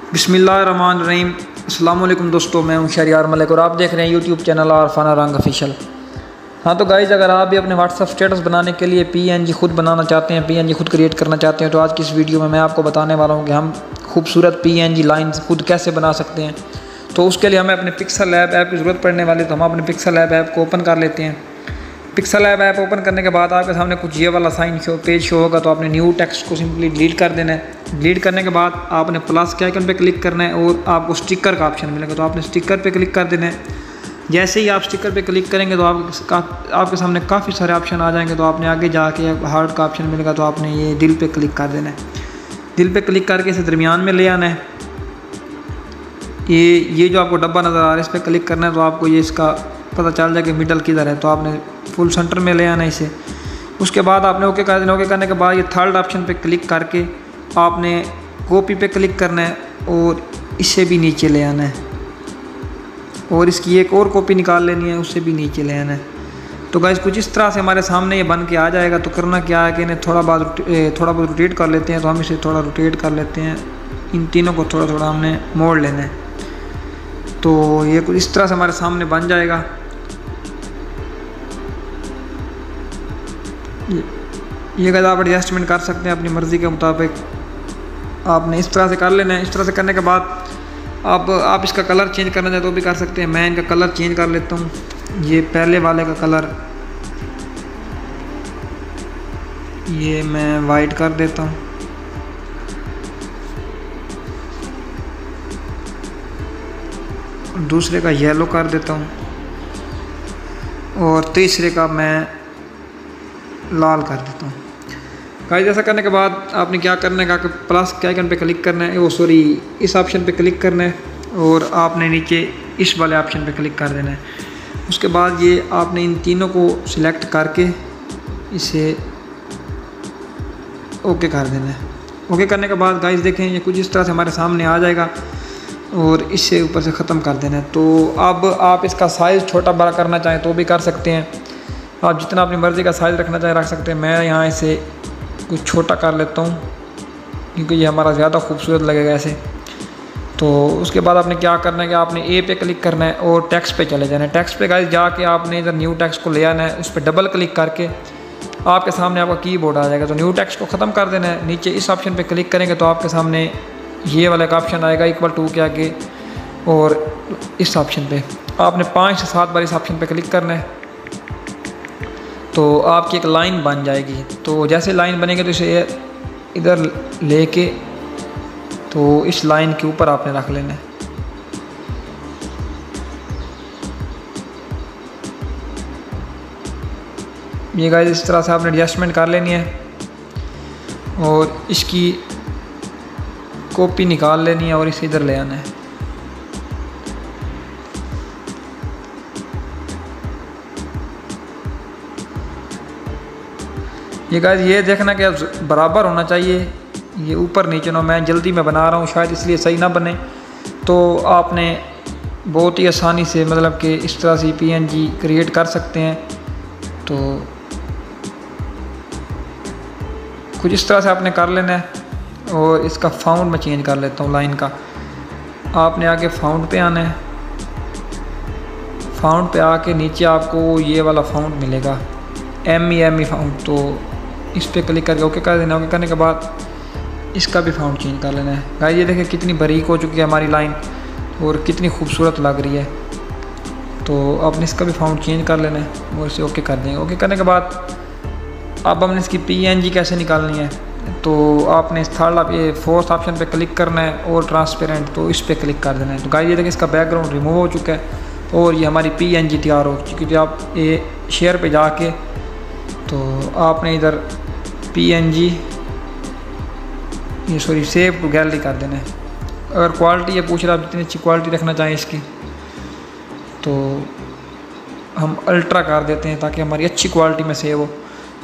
बिस्मिल्लाहिर्रहमानिर्रहीम। अस्सलाम वालेकुम दोस्तों, मैं हूं शहरियार मलिक और आप देख रहे हैं यूट्यूब चैनल आरफाना रंग ऑफिशियल। हाँ तो गाइज़, अगर आप भी अपने व्हाट्सअप स्टेटस बनाने के लिए पीएनजी खुद बनाना चाहते हैं, पीएनजी खुद क्रिएट करना चाहते हैं, तो आज की इस वीडियो में मैं आपको बताने वाला हूँ कि हम खूबसूरत पीएनजी लाइन्स खुद कैसे बना सकते हैं। तो उसके लिए हमें अपने पिक्सल लैब ऐप की ज़रूरत पड़ने वाली है। तो हम अपने पिक्सल लैब ऐप को ओपन कर लेते हैं। पिक्सल लैब ऐप ओपन करने के बाद आपके सामने कुछ ये वाला साइन पेज शो होगा। तो आपने न्यू टेक्स्ट को सिंपली डिलीट कर देना है। डिलीट करने के बाद आपने प्लस के आइकन पे क्लिक करना है और आपको स्टिकर का ऑप्शन मिलेगा। तो आपने स्टिकर पे क्लिक कर देना है। जैसे ही आप स्टिकर पे क्लिक करेंगे तो आपके सामने काफ़ी सारे ऑप्शन आ जाएंगे। तो आपने आगे जाके हार्ट का ऑप्शन मिलेगा। तो आपने ये दिल पे क्लिक कर देना है। दिल पे क्लिक करके इसे दरमियान में ले आना है। ये जो आपको डब्बा नज़र आ रहा है, इस पर क्लिक करना है तो आपको ये इसका पता चल जाए कि मिडल किधर है। तो आपने फुल सेंटर में ले आना है इसे। उसके बाद आपने ओके कर देना। ओके करने के बाद ये थर्ड ऑप्शन पे क्लिक करके आपने कॉपी पे क्लिक करना है और इसे भी नीचे ले आना है और इसकी एक और कॉपी निकाल लेनी है, उससे भी नीचे ले आना है। तो गाइस कुछ इस तरह से हमारे सामने ये बन के आ जाएगा। तो करना क्या है कि इन्हें थोड़ा बहुत रोटेट कर लेते हैं। तो हम इसे थोड़ा रोटेट कर लेते हैं। इन तीनों को थोड़ा थोड़ा हमने मोड़ लेना है। तो ये कुछ इस तरह से हमारे सामने बन जाएगा। ये गाइस आप एडजस्टमेंट कर सकते हैं अपनी मर्ज़ी के मुताबिक। आपने इस तरह से कर लेना है। इस तरह से करने के बाद आप इसका कलर चेंज करना चाहें तो भी कर सकते हैं। मैं इनका कलर चेंज कर लेता हूँ। ये पहले वाले का कलर ये मैं वाइट कर देता हूँ। दूसरे का येलो कर देता हूँ और तीसरे का मैं लाल कर देता हूँ। गाइस ऐसा करने के बाद आपने क्या करना है कि प्लस के आइकन पे क्लिक करना है, इस ऑप्शन पे क्लिक करना है और आपने नीचे इस वाले ऑप्शन पे क्लिक कर देना है। उसके बाद ये आपने इन तीनों को सिलेक्ट करके इसे ओके कर देना है। ओके करने के बाद गाइस देखें ये कुछ इस तरह से हमारे सामने आ जाएगा और इससे ऊपर से ख़त्म कर देना है। तो अब आप इसका साइज़ छोटा बड़ा करना चाहें तो भी कर सकते हैं। आप जितना अपनी मर्ज़ी का साइज़ रखना चाहें रख सकते हैं। मैं यहाँ इसे कुछ छोटा कर लेता हूँ क्योंकि ये हमारा ज़्यादा खूबसूरत लगेगा ऐसे। तो उसके बाद आपने क्या करना है कि आपने ए पे क्लिक करना है और टेक्स्ट पे चले जाना है। टेक्स्ट पे गाइस जाके आपने इधर न्यू टेक्स्ट को ले आना है। उस पर डबल क्लिक करके आपके सामने आपका कीबोर्ड आ जाएगा। तो न्यू टेक्स्ट को ख़त्म कर देना है। नीचे इस ऑप्शन पे क्लिक करेंगे तो आपके सामने ये वाला एक ऑप्शन आएगा =2 के आगे और इस ऑप्शन पे आपने 5 से 7 बार इस ऑप्शन पे क्लिक करना है। तो आपकी एक लाइन बन जाएगी। तो जैसे लाइन बनेगी तो इसे इधर लेके तो इस लाइन के ऊपर आपने रख लेना है। ये गाइस इस तरह से आपने एडजस्टमेंट कर लेनी है और इसकी कॉपी निकाल लेनी है और इसे इधर ले आना है। ये गाइस ये देखना कि बराबर होना चाहिए, ये ऊपर नीचे ना। मैं जल्दी में बना रहा हूँ शायद इसलिए सही ना बने। तो आपने बहुत ही आसानी से मतलब कि इस तरह से पीएनजी क्रिएट कर सकते हैं। तो कुछ इस तरह से आपने कर लेना है और इसका फाउंड मैं चेंज कर लेता हूँ लाइन का। आपने आगे फाउंड पे आना है। फाउंड पे आके नीचे आपको ये वाला फाउंड मिलेगा एम ई फाउंड। तो इस पर क्लिक करके ओके कर देना। ओके करने के बाद इसका भी फाउंड चेंज कर लेना है। गाइस ये देखिए कितनी बारीक हो चुकी है हमारी लाइन और कितनी खूबसूरत लग रही है। तो आपने इसका भी फाउंड चेंज कर लेना है और इसे ओके कर देंगे। ओके करने के बाद अब हमने इसकी पीएनजी कैसे निकालनी है। तो आपने फोर्थ ऑप्शन पे क्लिक करना है और ट्रांसपेरेंट, तो इस पर क्लिक कर देना है। तो गाइस ये देखिए इसका बैकग्राउंड रिमूव हो चुका है और ये हमारी पीएनजी तैयार हो चुकी है। तो आप ये शेयर पे जाके तो आपने इधर पीएनजी सेव टू गैलरी कर देना है। अगर क्वालिटी ये पूछ रहा है आप जितनी अच्छी क्वालिटी रखना चाहें इसकी तो हम अल्ट्रा कर देते हैं ताकि हमारी अच्छी क्वालिटी में सेव हो।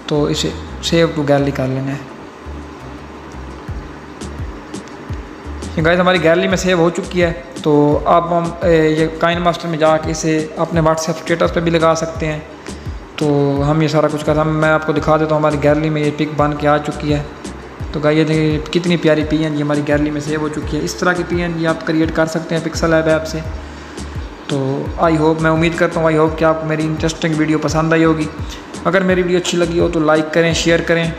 तो इसे सेव टू गैलरी कर लेना है। गाइस हमारी गैलरी में सेव हो चुकी है। तो अब हम ये काइनमास्टर में जाके इसे अपने व्हाट्सएप स्टेटस पे भी लगा सकते हैं। तो हम ये सारा कुछ करते हैं। मैं आपको दिखा देता हूँ हमारी गैलरी में ये पिक बन के आ चुकी है। तो गाइस ये देखिए कितनी प्यारी PNG हमारी गैलरी में सेव हो चुकी है। इस तरह की PNG आप क्रिएट कर सकते हैं पिक्सल लैब ऐप से। तो आई होप, मैं उम्मीद करता हूँ आई होप कि आपको मेरी इंटरेस्टिंग वीडियो पसंद आई होगी। अगर मेरी वीडियो अच्छी लगी हो तो लाइक करें, शेयर करें,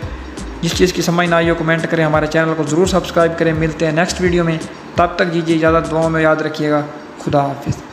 जिस चीज़ की समझ ना आई हो कमेंट करें, हमारे चैनल को ज़रूर सब्सक्राइब करें। मिलते हैं नेक्स्ट वीडियो में, तब तक दीजिए इजाज़त, दुआओं में याद रखिएगा। खुदा हाफिज़।